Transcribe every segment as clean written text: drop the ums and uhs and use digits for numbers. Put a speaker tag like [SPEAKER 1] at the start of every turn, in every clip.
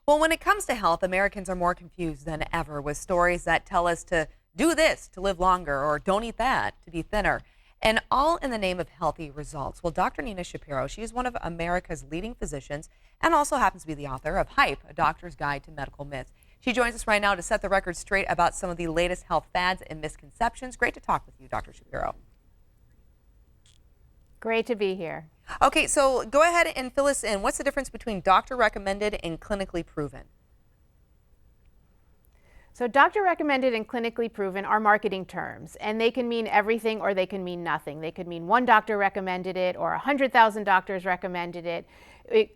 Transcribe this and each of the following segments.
[SPEAKER 1] Well, when it comes to health, Americans are more confused than ever with stories that tell us to do this to live longer or don't eat that to be thinner. And all in the name of healthy results. Well, Dr. Nina Shapiro, she is one of America's leading physicians and also happens to be the author of Hype, A Doctor's Guide to Medical Myths. She joins us right now to set the record straight about some of the latest health fads and misconceptions. Great to talk with you, Dr. Shapiro.
[SPEAKER 2] Great to be here.
[SPEAKER 1] Okay, so go ahead and fill us in. What's the difference between doctor recommended and clinically proven?
[SPEAKER 2] So doctor recommended and clinically proven are marketing terms, and they can mean everything or they can mean nothing. They could mean one doctor recommended it or 100,000 doctors recommended it.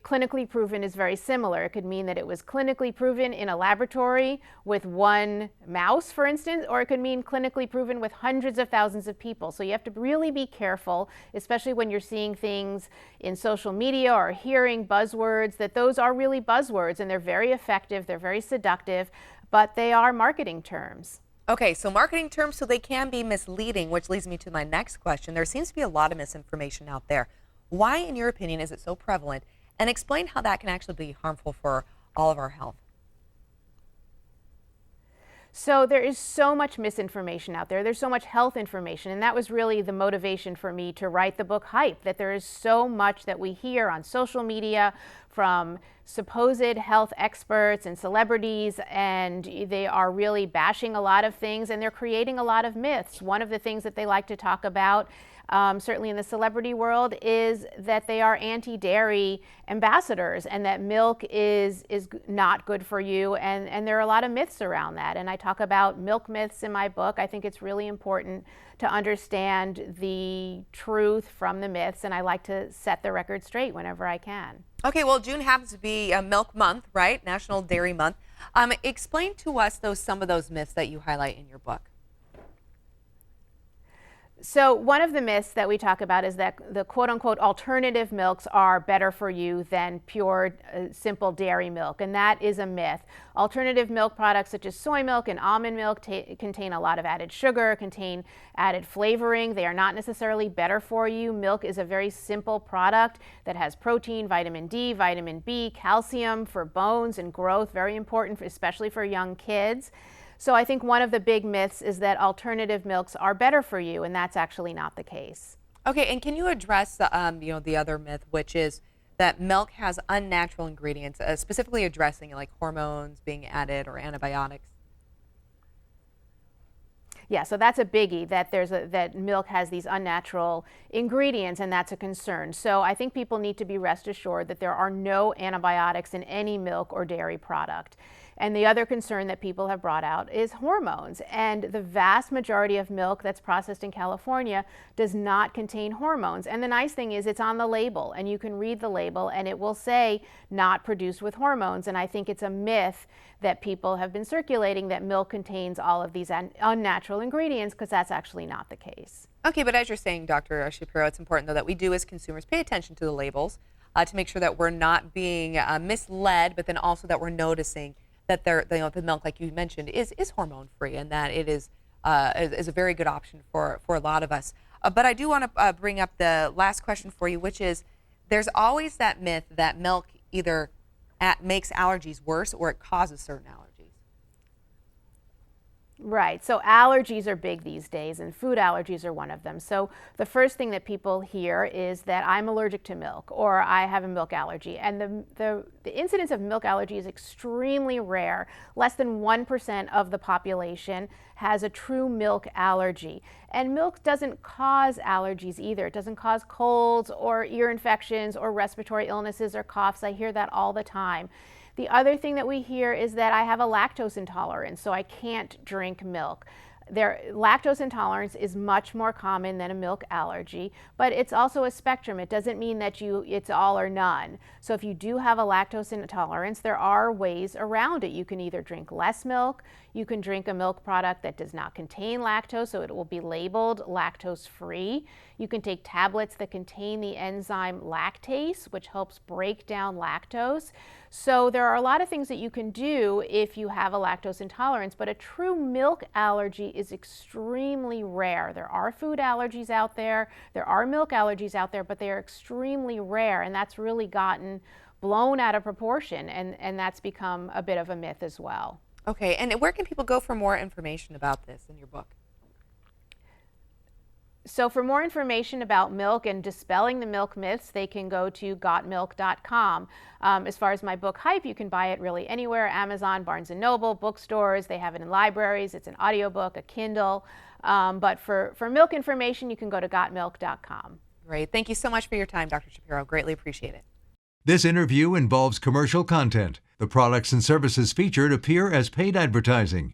[SPEAKER 2] Clinically proven is very similar. It could mean that it was clinically proven in a laboratory with one mouse, for instance, or it could mean clinically proven with hundreds of thousands of people. So you have to really be careful, especially when you're seeing things in social media or hearing buzzwords, that those are really buzzwords and they're very effective, they're very seductive, but they are marketing terms.
[SPEAKER 1] Okay, so marketing terms, so they can be misleading, which leads me to my next question. There seems to be a lot of misinformation out there. Why, in your opinion, is it so prevalent? And explain how that can actually be harmful for all of our health.
[SPEAKER 2] So there is so much misinformation out there. There's so much health information. And that was really the motivation for me to write the book Hype, that there is so much that we hear on social media from supposed health experts and celebrities, and they are really bashing a lot of things and they're creating a lot of myths. One of the things that they like to talk about, certainly in the celebrity world, is that they are anti-dairy ambassadors and that milk is not good for you, and there are a lot of myths around that, and I talk about milk myths in my book. I think it's really important to understand the truth from the myths, and I like to set the record straight whenever I can.
[SPEAKER 1] Okay, well, June happens to be a Milk Month, right? National Dairy Month. Explain to us some of those myths that you highlight in your book.
[SPEAKER 2] So one of the myths that we talk about is that the quote-unquote alternative milks are better for you than pure, simple dairy milk, and that is a myth. Alternative milk products such as soy milk and almond milk contain a lot of added sugar, contain added flavoring. They are not necessarily better for you. Milk is a very simple product that has protein, vitamin D, vitamin B, calcium for bones and growth, very important, especially for young kids. So I think one of the big myths is that alternative milks are better for you, and that's actually not the case.
[SPEAKER 1] Okay, and can you address the other myth, which is that milk has unnatural ingredients, specifically addressing like hormones being added or antibiotics?
[SPEAKER 2] Yeah, so that's a biggie, that that milk has these unnatural ingredients, and that's a concern. So I think people need to be rest assured that there are no antibiotics in any milk or dairy product. And the other concern that people have brought out is hormones. And the vast majority of milk that's processed in California does not contain hormones. And the nice thing is it's on the label, and you can read the label and it will say not produced with hormones. And I think it's a myth that people have been circulating that milk contains all of these unnatural ingredients, because that's actually not the case.
[SPEAKER 1] Okay, but as you're saying, Dr. Shapiro, it's important though that we do as consumers pay attention to the labels to make sure that we're not being misled, but then also that we're noticing that the milk, like you mentioned, is hormone free, and that it is a very good option for a lot of us. But I do want to bring up the last question for you, which is there's always that myth that milk either makes allergies worse or it causes certain allergies.
[SPEAKER 2] Right. So allergies are big these days, and food allergies are one of them. So the first thing that people hear is that I'm allergic to milk or I have a milk allergy. And the incidence of milk allergy is extremely rare. Less than 1% of the population has a true milk allergy. And milk doesn't cause allergies either. It doesn't cause colds or ear infections or respiratory illnesses or coughs. I hear that all the time. The other thing that we hear is that I have a lactose intolerance, so I can't drink milk. Lactose intolerance is much more common than a milk allergy, but it's also a spectrum. It doesn't mean that it's all or none. So if you do have a lactose intolerance, there are ways around it. You can either drink less milk, you can drink a milk product that does not contain lactose, so it will be labeled lactose-free. You can take tablets that contain the enzyme lactase, which helps break down lactose. So there are a lot of things that you can do if you have a lactose intolerance, but a true milk allergy is extremely rare. There are food allergies out there, there are milk allergies out there, but they are extremely rare, and that's really gotten blown out of proportion, and that's become a bit of a myth as well.
[SPEAKER 1] Okay, and where can people go for more information about this in your book?
[SPEAKER 2] So for more information about milk and dispelling the milk myths, they can go to gotmilk.com. As far as my book Hype, you can buy it really anywhere: Amazon, Barnes & Noble, bookstores. They have it in libraries. It's an audiobook, a Kindle. But for milk information, you can go to gotmilk.com.
[SPEAKER 1] Great. Thank you so much for your time, Dr. Shapiro. Greatly appreciate it.
[SPEAKER 3] This interview involves commercial content. The products and services featured appear as paid advertising.